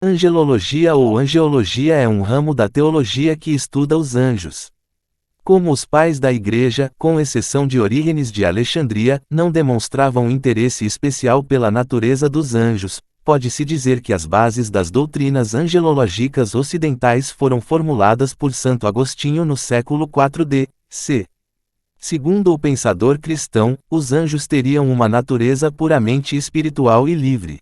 Angelologia ou angeologia é um ramo da teologia que estuda os anjos. Como os pais da Igreja, com exceção de Orígenes de Alexandria, não demonstravam interesse especial pela natureza dos anjos, pode-se dizer que as bases das doutrinas angelológicas ocidentais foram formuladas por Santo Agostinho no século IV d.C. Segundo o pensador cristão, os anjos teriam uma natureza puramente espiritual e livre.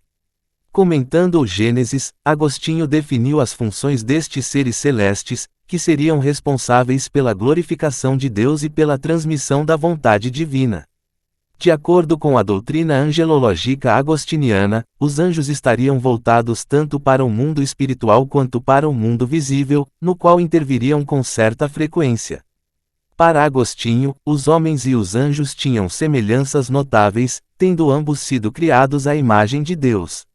Comentando o Gênesis, Agostinho definiu as funções destes seres celestes, que seriam responsáveis pela glorificação de Deus e pela transmissão da vontade divina. De acordo com a doutrina angelológica agostiniana, os anjos estariam voltados tanto para o mundo espiritual quanto para o mundo visível, no qual interviriam com certa frequência. Para Agostinho, os homens e os anjos tinham semelhanças notáveis, tendo ambos sido criados à imagem de Deus.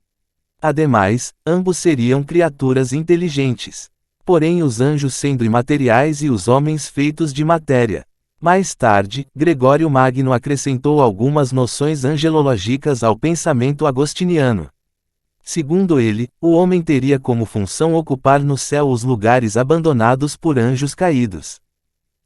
Ademais, ambos seriam criaturas inteligentes. Porém os anjos sendo imateriais e os homens feitos de matéria. Mais tarde, Gregório Magno acrescentou algumas noções angelológicas ao pensamento agostiniano. Segundo ele, o homem teria como função ocupar no céu os lugares abandonados por anjos caídos.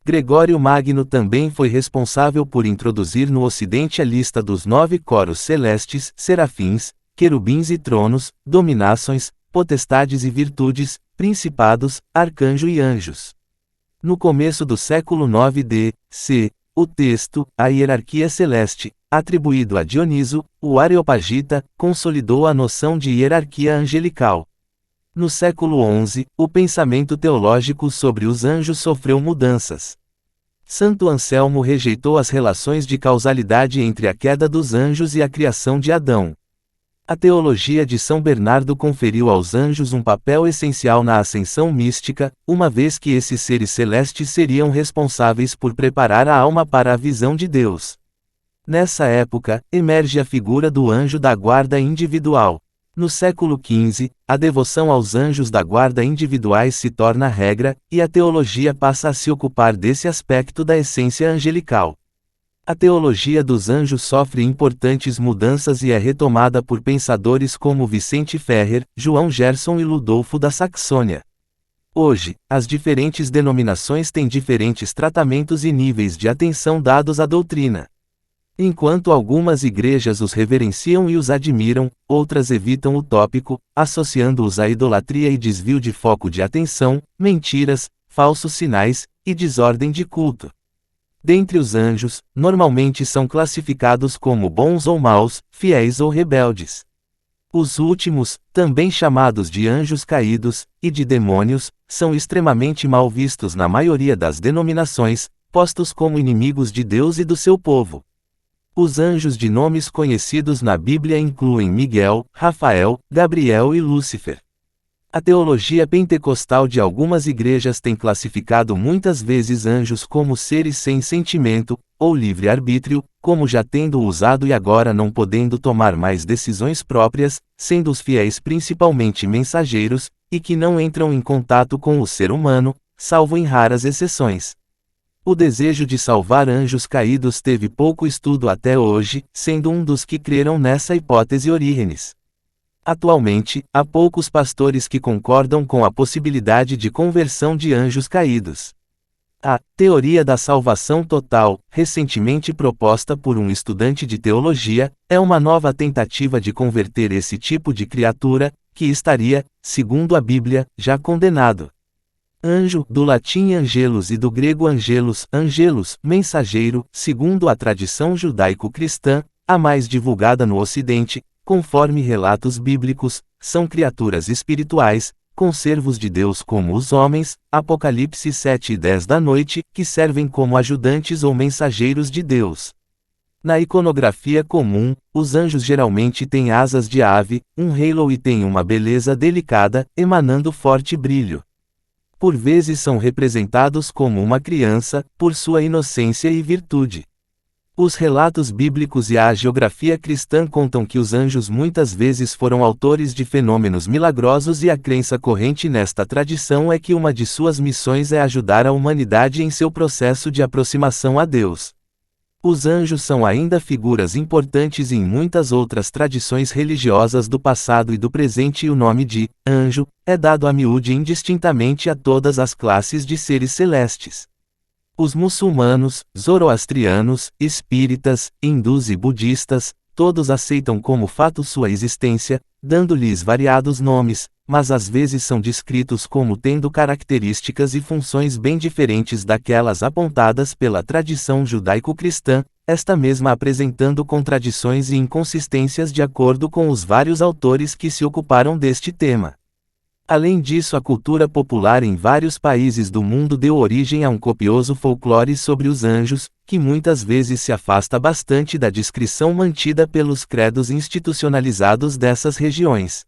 Gregório Magno também foi responsável por introduzir no Ocidente a lista dos 9 coros celestes, serafins, querubins e tronos, dominações, potestades e virtudes, principados, arcanjo e anjos. No começo do século IX d.C., o texto, a hierarquia celeste, atribuído a Dioniso, o Areopagita, consolidou a noção de hierarquia angelical. No século XI, o pensamento teológico sobre os anjos sofreu mudanças. Santo Anselmo rejeitou as relações de causalidade entre a queda dos anjos e a criação de Adão. A teologia de São Bernardo conferiu aos anjos um papel essencial na ascensão mística, uma vez que esses seres celestes seriam responsáveis por preparar a alma para a visão de Deus. Nessa época, emerge a figura do anjo da guarda individual. No século XV, a devoção aos anjos da guarda individuais se torna regra, e a teologia passa a se ocupar desse aspecto da essência angelical. A teologia dos anjos sofre importantes mudanças e é retomada por pensadores como Vicente Ferrer, João Gerson e Ludolfo da Saxônia. Hoje, as diferentes denominações têm diferentes tratamentos e níveis de atenção dados à doutrina. Enquanto algumas igrejas os reverenciam e os admiram, outras evitam o tópico, associando-os à idolatria e desvio de foco de atenção, mentiras, falsos sinais, e desordem de culto. Dentre os anjos, normalmente são classificados como bons ou maus, fiéis ou rebeldes. Os últimos, também chamados de anjos caídos, e de demônios, são extremamente mal vistos na maioria das denominações, postos como inimigos de Deus e do seu povo. Os anjos de nomes conhecidos na Bíblia incluem Miguel, Rafael, Gabriel e Lúcifer. A teologia pentecostal de algumas igrejas tem classificado muitas vezes anjos como seres sem sentimento, ou livre-arbítrio, como já tendo usado e agora não podendo tomar mais decisões próprias, sendo os fiéis principalmente mensageiros, e que não entram em contato com o ser humano, salvo em raras exceções. O desejo de salvar anjos caídos teve pouco estudo até hoje, sendo um dos que creram nessa hipótese Orígenes. Atualmente, há poucos pastores que concordam com a possibilidade de conversão de anjos caídos. A teoria da salvação total, recentemente proposta por um estudante de teologia, é uma nova tentativa de converter esse tipo de criatura, que estaria, segundo a Bíblia, já condenado. Anjo, do latim angelos e do grego angelos, mensageiro, segundo a tradição judaico-cristã, a mais divulgada no Ocidente, conforme relatos bíblicos, são criaturas espirituais, conservos de Deus como os homens, Apocalipse 7:10 da noite, que servem como ajudantes ou mensageiros de Deus. Na iconografia comum, os anjos geralmente têm asas de ave, um halo e têm uma beleza delicada, emanando forte brilho. Por vezes são representados como uma criança, por sua inocência e virtude. Os relatos bíblicos e a hagiografia cristã contam que os anjos muitas vezes foram autores de fenômenos milagrosos e a crença corrente nesta tradição é que uma de suas missões é ajudar a humanidade em seu processo de aproximação a Deus. Os anjos são ainda figuras importantes em muitas outras tradições religiosas do passado e do presente, e o nome de anjo é dado a miúde indistintamente a todas as classes de seres celestes. Os muçulmanos, zoroastrianos, espíritas, hindus e budistas, todos aceitam como fato sua existência, dando-lhes variados nomes, mas às vezes são descritos como tendo características e funções bem diferentes daquelas apontadas pela tradição judaico-cristã, esta mesma apresentando contradições e inconsistências de acordo com os vários autores que se ocuparam deste tema. Além disso, a cultura popular em vários países do mundo deu origem a um copioso folclore sobre os anjos, que muitas vezes se afasta bastante da descrição mantida pelos credos institucionalizados dessas regiões.